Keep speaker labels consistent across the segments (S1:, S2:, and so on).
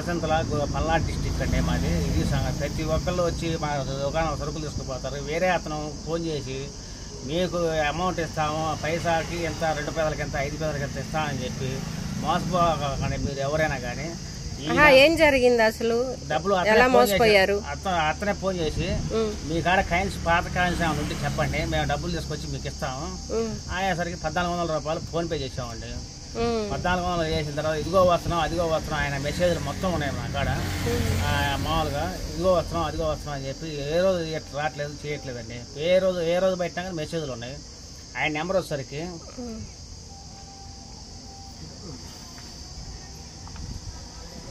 S1: అలసంతల Palnadu district అండి మాది. ఇది సంగతి. ప్రతి ఒక్కళ్ళు వచ్చి మా దుకాణం సరుకులు తీసుకుపోతారు. వేరే అతను ఫోన్ చేసి మీకు అమౌంట్ ఇస్తాము, పైసాకి ఎంత, 2 పేదలకి ఎంత, 5 పేదలకి ఎంత ఇస్తామని చెప్పి మోసపోకండి మీరు ఎవరైనా కానీ.
S2: ఏం జరిగింది అసలు?
S1: డబ్బులు
S2: ఎలా మోసపోయారు?
S1: అతనే ఫోన్ చేసి మీ కాడ కాయిన్స్, పాత కాయిన్స్ ఏమైనా ఉంటే చెప్పండి, మేము డబ్బులు తీసుకొచ్చి మీకు ఇస్తాము. అయ్యేసరికి 1400 రూపాయలు ఫోన్ పే చేసామండి. 1400 చేసిన తర్వాత ఇదిగో వస్తున్నాం, అదిగో వస్తున్నాం, ఆయన మెసేజ్లు మొత్తం ఉన్నాయి మా కాడ. మామూలుగా ఇదిగో వస్తున్నాం, అదిగో వస్తున్నాం అని చెప్పి ఏ రోజు రావట్లేదు, చేయట్లేదండి. ఏ రోజు బయట మెసేజ్లు ఉన్నాయి. ఆయన నెంబర్ వచ్చేసరికి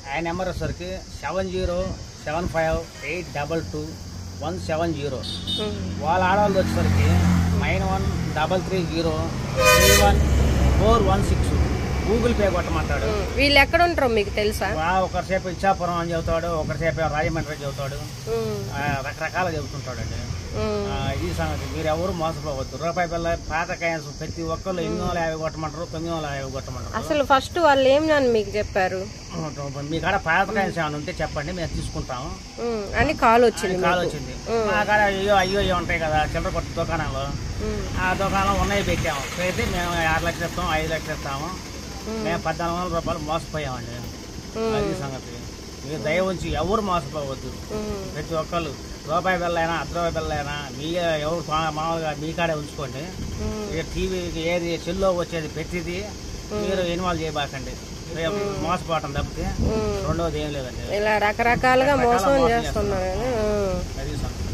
S1: ఆయన నెంబర్ వచ్చేసరికి 7075822170. వాళ్ళ ఆడవాళ్ళు వచ్చేసరికి 9133031416. గూగుల్ పే కొట్టమంటాడు.
S2: వీళ్ళు ఎక్కడ ఉంటారో మీకు తెలుసా?
S1: ఒకరిసేపు ఇచ్చాపురం అని చెబుతాడు, ఒకరిసేపు రాజమండ్రి చెబుతాడు, రకరకాల చెబుతుంటాడండి. ఈ సంగతి. మీరు ఎవరు మోసపోవద్దు. రూపాయి బిల్ల, పాత కాయిన్స్ ప్రతి ఒక్కళ్ళు 850 కొట్టమంటారు, 950 కొట్టమంటారు.
S2: అసలు ఫస్ట్ వాళ్ళు ఏం మీకు చెప్పారు?
S1: మీ కాడ పాత కాయిన్స్ ఏమైనా ఉంటే చెప్పండి, మేము తీసుకుంటాము
S2: అని కాల్ వచ్చింది.
S1: మా కాడ అయ్యో ఉంటాయి కదా చిల్లర కొట్టు దుకాణంలో. ఆ దుకాణంలో ఉన్నాయి పెట్టాము. పెడితే మేము 6 లక్షలు ఇస్తాము, 5 లక్షలు ఇస్తాము. మేము 1400 రూపాయలు మోసపోయామండి. అది సంగతి. మీరు దయ ఉంచి ఎవరు మోసపోవద్దు. ప్రతి ఒక్కళ్ళు రూపాయి బిల్లైనా, ₹10 బిల్లైనా మీ ఎవరు మామూలుగా మీ కాడే ఉంచుకోండి. టీవీకి ఏది సెల్లో వచ్చేది ప్రతిదీ మీరు ఇన్వాల్వ్ చేయబాకండి. మోసపోవటం తప్పితే రెండోది ఏం లేదండి.
S2: ఇలా రకరకాలుగా మోసం చేస్తున్నారు.
S1: అది సంగతి.